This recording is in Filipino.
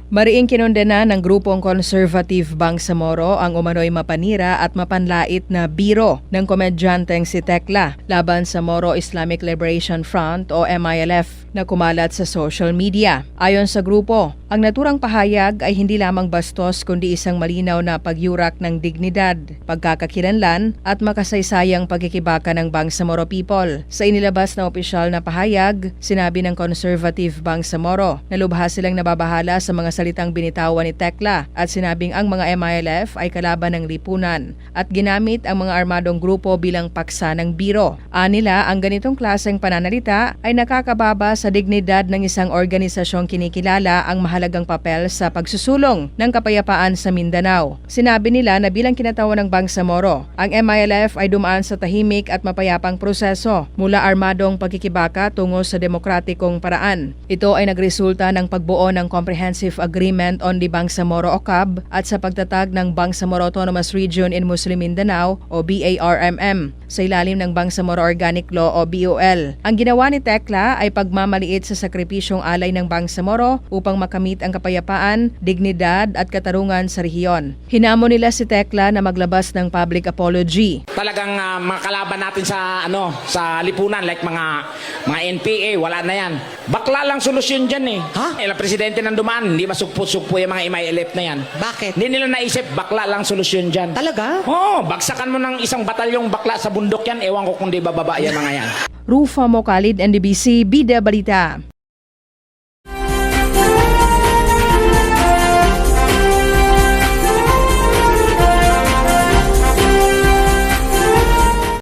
Mariing kinondena ng grupong Conservative Bangsamoro ang umano'y mapanira at mapanlait na biro ng komedyanteng si Tekla laban sa Moro Islamic Liberation Front o MILF na kumalat sa social media. Ayon sa grupo, ang naturang pahayag ay hindi lamang bastos kundi isang malinaw na pagyurak ng dignidad, pagkakakilanlan at makasaysayang pagkikibaka ng Bangsamoro people. Sa inilabas na opisyal na pahayag, sinabi ng Conservative Bangsamoro na lubha silang nababahala sa mga salitang binitawan ni Tekla at sinabing ang mga MILF ay kalaban ng lipunan at ginamit ang mga armadong grupo bilang paksa ng biro. Anila, ang ganitong klaseng pananalita ay nakakababa sa dignidad ng isang organisasyong kinikilala ang mahalagang papel sa pagsusulong ng kapayapaan sa Mindanao. Sinabi nila na bilang kinatawan ng Bangsamoro, ang MILF ay dumaan sa tahimik at mapayapang proseso mula armadong pagkikibaka tungo sa demokratikong paraan. Ito ay nagresulta ng pagbuo ng Comprehensive Agreement on the Bangsamoro OCAB at sa pagtatag ng Bangsamoro Autonomous Region in Muslim Mindanao o BARMM sa ilalim ng Bangsamoro Organic Law o BOL. Ang ginawa ni Tekla ay pagmamaliit sa sakripisyong alay ng Bangsamoro upang makamit ang kapayapaan, dignidad at katarungan sa rehiyon. Hinamon nila si Tekla na maglabas ng public apology. Talagang mga kalaban natin sa lipunan like mga NPA, wala na yan. Bakla lang solusyon diyan eh. Ha? Ilang presidente nang dumaan, hindi masugpo-sugpo yung mga MILF na yan. Bakit? Hindi nila naisip, bakla lang solusyon diyan. Talaga? Oo, bagsakan mo ng isang batalyong bakla sa bundok yan, ewan ko kung di bababa yan mga yan. Rufa Mocalid, NDBC, Bida Balita.